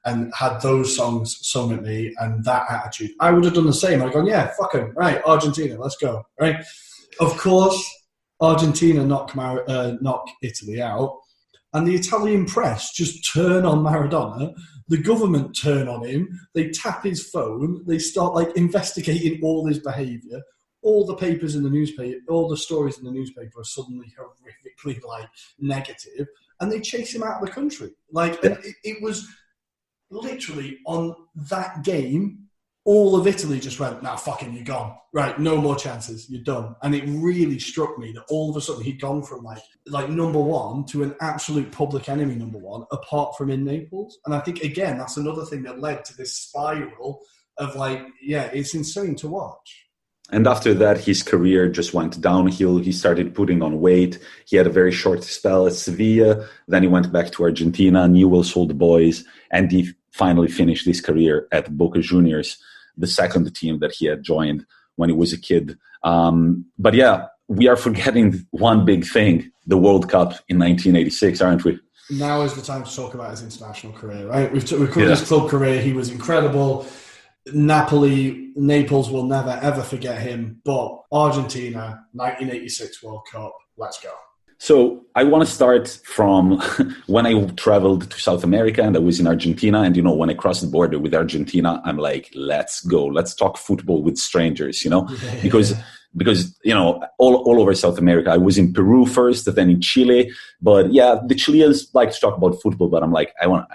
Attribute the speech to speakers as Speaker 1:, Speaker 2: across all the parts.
Speaker 1: and had those songs sung at me and that attitude, I would have done the same. I'd gone, yeah, fuck him. Right, Argentina, let's go. Right. Of course, Argentina knock Italy out, and the Italian press just turn on Maradona. The government turn on him. They tap his phone. They start investigating all his behaviour. All the papers in the newspaper, all the stories in the newspaper are suddenly horrifically negative, and they chase him out of the country. It was literally on that game, all of Italy just went, nah, fucking, you're gone. Right, no more chances, you're done. And it really struck me that all of a sudden he'd gone from number one to an absolute public enemy number one, apart from in Naples. And I think, again, that's another thing that led to this spiral of it's insane to watch.
Speaker 2: And after that, his career just went downhill. He started putting on weight. He had a very short spell at Sevilla. Then he went back to Argentina, Newell's Old Boys, and he finally finished his career at Boca Juniors, the second team that he had joined when he was a kid. But yeah, we are forgetting one big thing, the World Cup in 1986, aren't we?
Speaker 1: Now is the time to talk about his international career, right? We've covered his club career. He was incredible. Naples will never, ever forget him. But Argentina, 1986 World Cup, let's go.
Speaker 2: So I want to start from when I traveled to South America and I was in Argentina. And, when I crossed the border with Argentina, I'm like, let's go. Let's talk football with strangers, because all over South America. I was in Peru first, then in Chile. But yeah, the Chileans like to talk about football, but I'm like, I want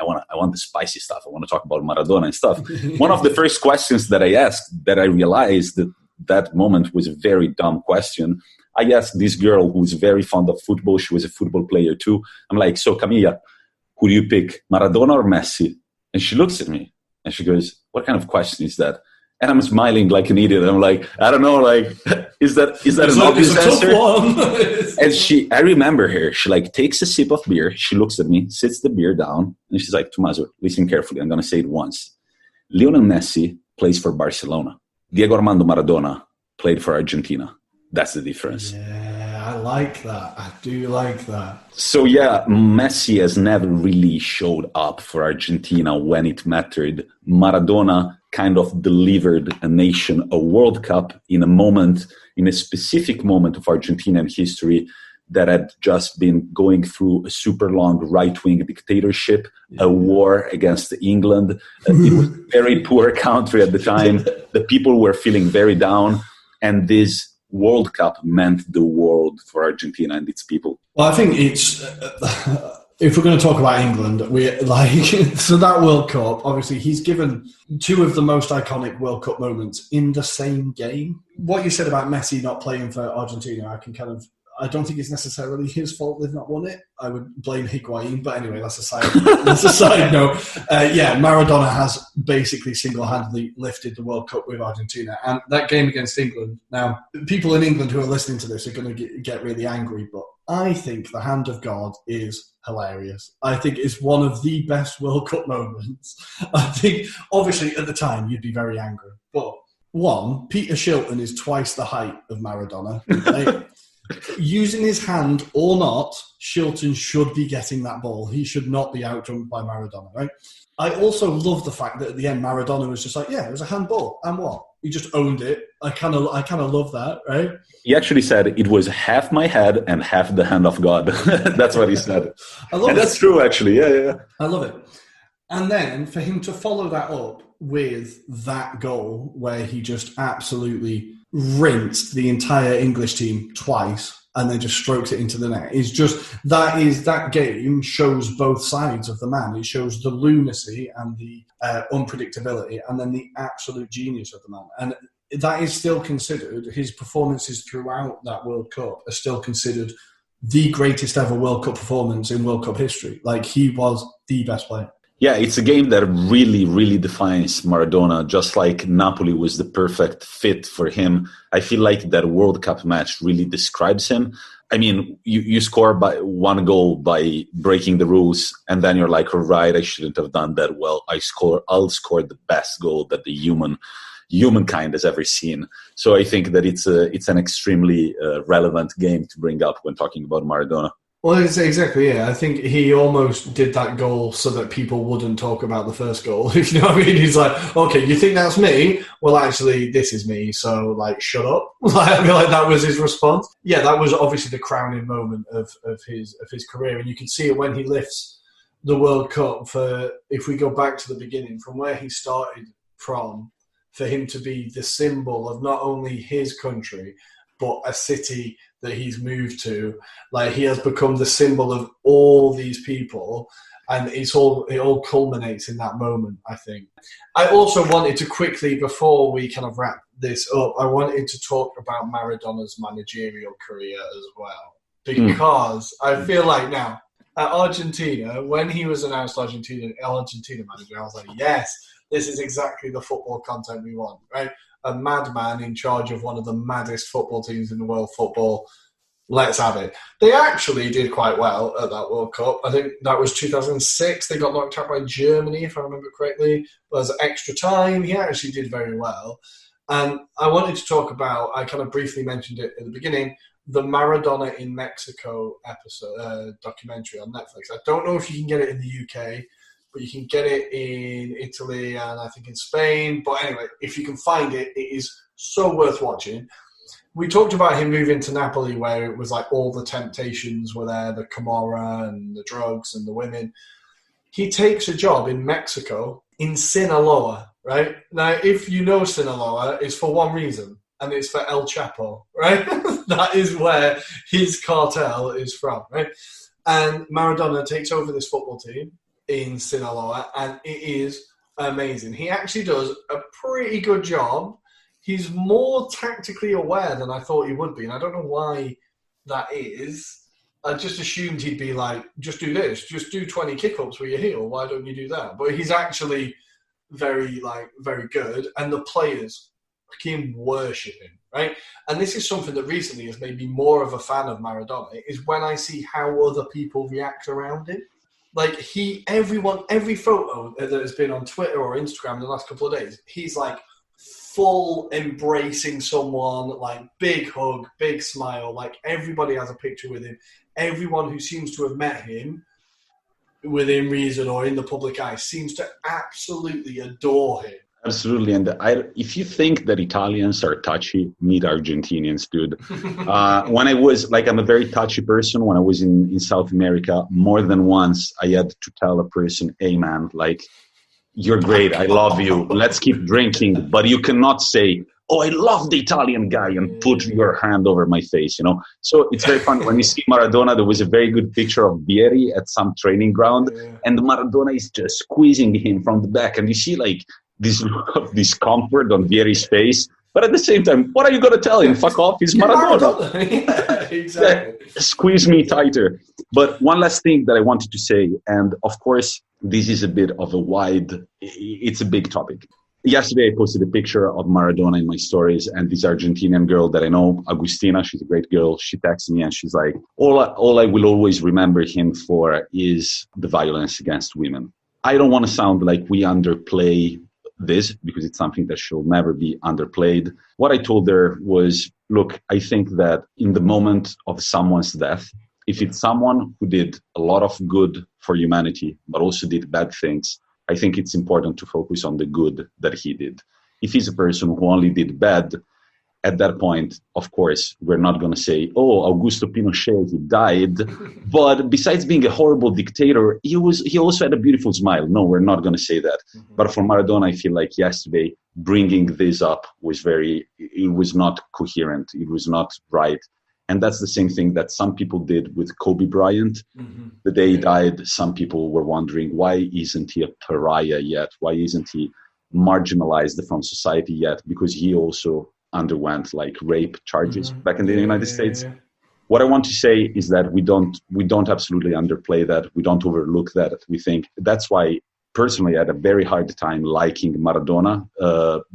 Speaker 2: the spicy stuff. I want to talk about Maradona and stuff. One of the first questions that I asked, that I realized that moment was a very dumb question. I asked this girl who's very fond of football. She was a football player too. I'm like, so Camilla, who do you pick, Maradona or Messi? And she looks at me and she goes, what kind of question is that? And I'm smiling like an idiot. I'm like, I don't know, is that an obvious answer? And I remember her. She takes a sip of beer. She looks at me, sits the beer down, and she's like, Tommaso, listen carefully. I'm going to say it once. Lionel Messi plays for Barcelona. Diego Armando Maradona played for Argentina. That's the difference.
Speaker 1: Yeah, I like that. I do like that.
Speaker 2: So yeah, Messi has never really showed up for Argentina when it mattered. Maradona kind of delivered a nation a World Cup in a specific moment of Argentinian history that had just been going through a super long right-wing dictatorship, a war against England. It was a very poor country at the time. The people were feeling very down, and this World Cup meant the world for Argentina and its people.
Speaker 1: Well, I think it's if we're going to talk about England, so that World Cup, obviously he's given two of the most iconic World Cup moments in the same game. What you said about Messi not playing for Argentina, I don't think it's necessarily his fault they've not won it. I would blame Higuain, but anyway, that's a side note. Maradona has basically single-handedly lifted the World Cup with Argentina. And that game against England, now, people in England who are listening to this are going to get really angry, but I think the hand of God is hilarious. I think it's one of the best World Cup moments. I think, obviously, at the time, you'd be very angry. But, one, Peter Shilton is twice the height of Maradona. Right? Using his hand or not, Shilton should be getting that ball. He should not be outjumped by Maradona, right? I also love the fact that at the end, Maradona was just like, yeah, it was a handball. And what? He just owned it. I kind of love that, right?
Speaker 2: He actually said it was half my head and half the hand of God. That's what he said.
Speaker 1: I love it.
Speaker 2: That's true, actually. Yeah.
Speaker 1: I love it. And then for him to follow that up with that goal where he just absolutely rinsed the entire English team twice and then just strokes it into the net is just that game shows both sides of the man. It shows the lunacy and the unpredictability, and then the absolute genius of the man. And that is still considered, his performances throughout that World Cup are still considered the greatest ever World Cup performance in World Cup history. He was the best player.
Speaker 2: Yeah, it's a game that really, really defines Maradona, just like Napoli was the perfect fit for him. I feel like that World Cup match really describes him. I mean, you score by one goal by breaking the rules, and then you're like, all right, I shouldn't have done that. Well, I'll score the best goal that the humankind has ever seen. So I think that it's an extremely relevant game to bring up when talking about Maradona.
Speaker 1: Well, it's exactly, yeah. I think he almost did that goal so that people wouldn't talk about the first goal. If you know what I mean? He's like, okay, you think that's me? Well, actually, this is me. So, like, shut up. I feel like that was his response. Yeah, that was obviously the crowning moment of his career. And you can see it when he lifts the World Cup. If we go back to the beginning, from where he started from, for him to be the symbol of not only his country, but a city that he's moved to. Like, he has become the symbol of all these people, and it all culminates in that moment, I think. I also wanted to quickly, before we kind of wrap this up, I wanted to talk about Maradona's managerial career as well, because I feel like now at Argentina, when he was announced Argentina manager, I was like, yes, this is exactly the football content we want, right? A madman in charge of one of the maddest football teams in the world football. Let's have it. They actually did quite well at that World Cup. I think that was 2006. They got knocked out by Germany, if I remember correctly. But as extra time, he actually did very well. And I wanted to talk about, I kind of briefly mentioned it at the beginning, the Maradona in Mexico documentary on Netflix. I don't know if you can get it in the UK, but you can get it in Italy and I think in Spain. But anyway, if you can find it, it is so worth watching. We talked about him moving to Napoli, where it was like all the temptations were there, the Camorra and the drugs and the women. He takes a job in Mexico in Sinaloa, right? Now, if you know Sinaloa, it's for one reason, and it's for El Chapo, right? That is where his cartel is from, right? And Maradona takes over this football team in Sinaloa, and it is amazing. He actually does a pretty good job. He's more tactically aware than I thought he would be, and I don't know why that is. I just assumed he'd be like, just do this, just do 20 kick-ups with your heel, why don't you do that? But he's actually very good, and the players fucking worship him, right? And this is something that recently has made me more of a fan of Maradona, is when I see how other people react around him. Like, every photo that has been on Twitter or Instagram in the last couple of days, he's like full embracing someone, like big hug, big smile, like everybody has a picture with him. Everyone who seems to have met him within reason or in the public eye seems to absolutely adore him.
Speaker 2: Absolutely. And if you think that Italians are touchy, meet Argentinians, dude. When I was, like, I'm a very touchy person. When I was in South America, more than once, I had to tell a person, hey, man, like, you're great. I love you. Let's keep drinking. But you cannot say, oh, I love the Italian guy, and put your hand over my face, you know. So it's very fun. When you see Maradona, there was a very good picture of Vieri at some training ground, and Maradona is just squeezing him from the back. And you see, like, this look of discomfort on Vieri's face. But at the same time, what are you going to tell him? Fuck off, he's Maradona.
Speaker 1: Yeah, exactly.
Speaker 2: Squeeze me tighter. But one last thing that I wanted to say, and of course, this is a bit of it's a big topic. Yesterday, I posted a picture of Maradona in my stories, and this Argentinian girl that I know, Agustina, she's a great girl, she texted me and she's like, all I will always remember him for is the violence against women. I don't want to sound like we underplay this, because it's something that should never be underplayed. What I told her was, look, I think that in the moment of someone's death, if it's someone who did a lot of good for humanity, but also did bad things, I think it's important to focus on the good that he did. If he's a person who only did bad, at that point, of course, we're not going to say, oh, Augusto Pinochet, he died. But besides being a horrible dictator, he also had a beautiful smile. No, we're not going to say that. Mm-hmm. But for Maradona, I feel like yesterday, bringing this up it was not coherent. It was not right. And that's the same thing that some people did with Kobe Bryant. Mm-hmm. The day he died, some people were wondering, why isn't he a pariah yet? Why isn't he marginalized from society yet? Because he also underwent like rape charges back in the United States. Yeah. What I want to say is that we don't absolutely underplay that. We don't overlook that. We think that's why personally I had a very hard time liking Maradona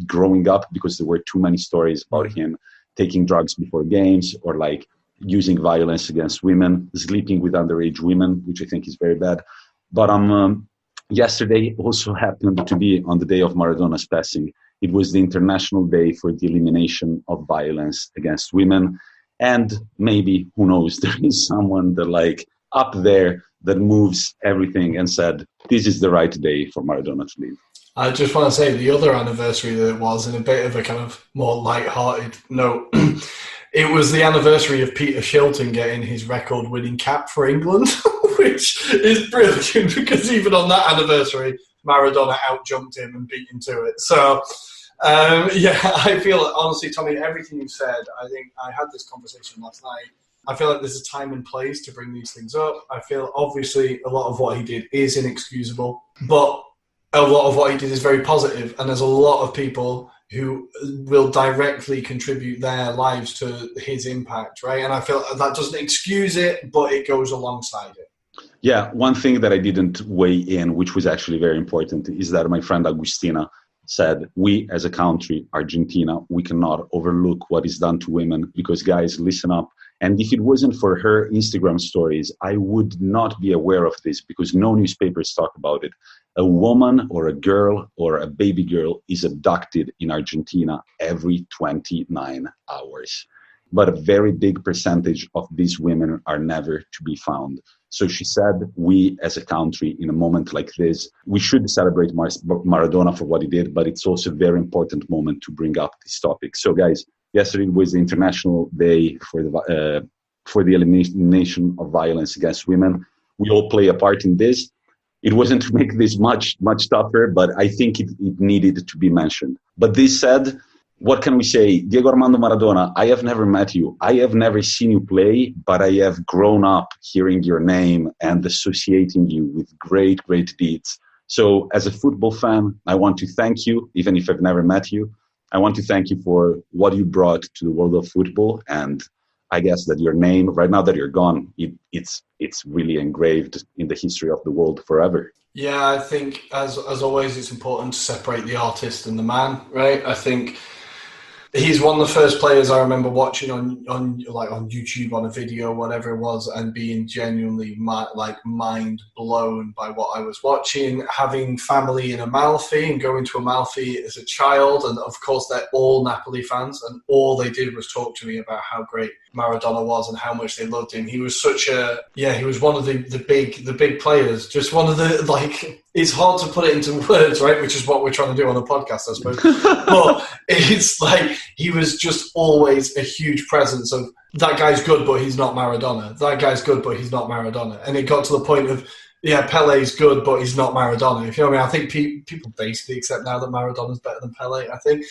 Speaker 2: growing up, because there were too many stories about him taking drugs before games, or like using violence against women, sleeping with underage women, which I think is very bad. But yesterday also happened to be on the day of Maradona's passing. It was the International Day for the Elimination of Violence Against Women. And maybe, who knows, there is someone that like up there that moves everything and said, this is the right day for Maradona to leave.
Speaker 1: I just want to say the other anniversary that it was, in a bit of a kind of more light-hearted note, it was the anniversary of Peter Shilton getting his record-winning cap for England, which is brilliant because even on that anniversary, Maradona outjumped him and beat him to it. So, I feel, honestly, Tommy, everything you've said, I think I had this conversation last night. I feel like there's a time and place to bring these things up. I feel, obviously, a lot of what he did is inexcusable, but a lot of what he did is very positive, and there's a lot of people who will directly contribute their lives to his impact, right? And I feel that doesn't excuse it, but it goes alongside it.
Speaker 2: Yeah, one thing that I didn't weigh in, which was actually very important, is that my friend Agustina said, we as a country, Argentina, we cannot overlook what is done to women because, guys, listen up. And if it wasn't for her Instagram stories, I would not be aware of this because no newspapers talk about it. A woman or a girl or a baby girl is abducted in Argentina every 29 hours. But a very big percentage of these women are never to be found. So she said, we as a country, in a moment like this, we should celebrate Maradona for what he did, but it's also a very important moment to bring up this topic. So guys, yesterday was the International Day for the elimination of violence against women. We all play a part in this. It wasn't to make this much tougher, but I think it needed to be mentioned. But this said, what can we say? Diego Armando Maradona, I have never met you. I have never seen you play, but I have grown up hearing your name and associating you with great, great deeds. So as a football fan, I want to thank you, even if I've never met you. I want to thank you for what you brought to the world of football. And I guess that your name, right now that you're gone, it's really engraved in the history of the world forever.
Speaker 1: Yeah, I think as always, it's important to separate the artist and the man, right? I think he's one of the first players I remember watching on YouTube on a video, whatever it was, and being genuinely mind blown by what I was watching. Having family in Amalfi and going to Amalfi as a child, and of course they're all Napoli fans, and all they did was talk to me about how great Maradona was and how much they loved him. He was he was one of the big players. Just one of the, it's hard to put it into words, right? Which is what we're trying to do on the podcast, I suppose. But it's like, he was just always a huge presence of, that guy's good, but he's not Maradona. That guy's good, but he's not Maradona. And it got to the point of, Pele's good, but he's not Maradona. If you know what I mean? I think people basically accept now that Maradona's better than Pele, I think.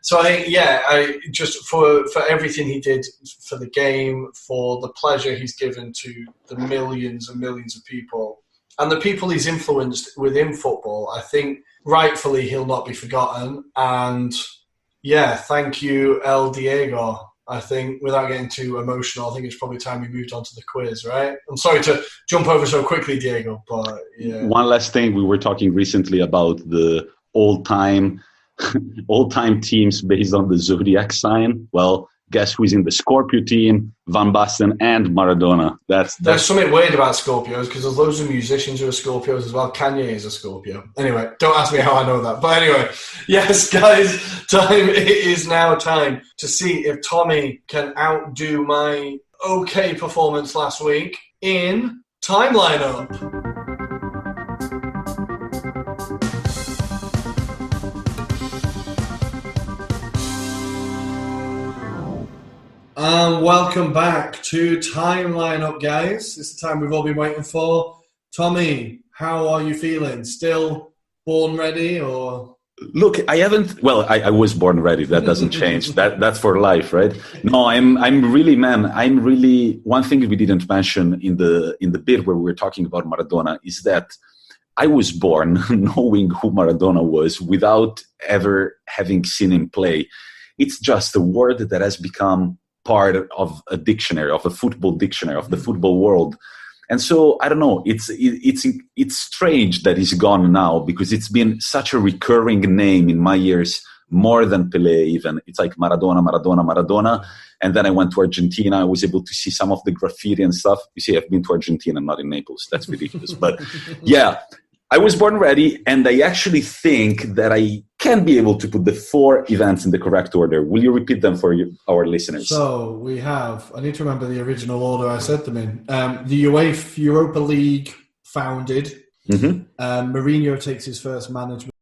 Speaker 1: So I think, I just for everything he did for the game, for the pleasure he's given to the millions and millions of people, and the people he's influenced within football, I think rightfully he'll not be forgotten. And thank you, El Diego. I think without getting too emotional, I think it's probably time we moved on to the quiz, right? I'm sorry to jump over so quickly, Diego, but yeah.
Speaker 2: One last thing, we were talking recently about the all-time teams based on the zodiac sign. Well, guess who's in the Scorpio team? Van Basten and Maradona. There's
Speaker 1: something weird about Scorpios because there's loads of musicians who are Scorpios as well. Kanye is a Scorpio. Anyway, don't ask me how I know that. But anyway, yes, guys, it is now time to see if Tommy can outdo my okay performance last week in Timeline Up. Welcome back to Timeline Up, guys. It's the time we've all been waiting for. Tommy, how are you feeling? Still born ready, or?
Speaker 2: Look, I haven't. Well, I was born ready. That doesn't change. That's for life, right? No, I'm really, man. I'm really. One thing we didn't mention in the bit where we were talking about Maradona is that I was born knowing who Maradona was without ever having seen him play. It's just a word that has become part of a dictionary, of a football dictionary, of the football world. And so, I don't know, it's strange that he's gone now because it's been such a recurring name in my ears, more than Pelé even. It's like Maradona. And then I went to Argentina. I was able to see some of the graffiti and stuff. You see, I've been to Argentina, not in Naples. That's ridiculous. But yeah, I was born ready, and I actually think that I can be able to put the 4 events in the correct order. Will you repeat them for our listeners?
Speaker 1: So we have, I need to remember the original order I said them in. The UEFA Europa League founded. Mourinho takes his first management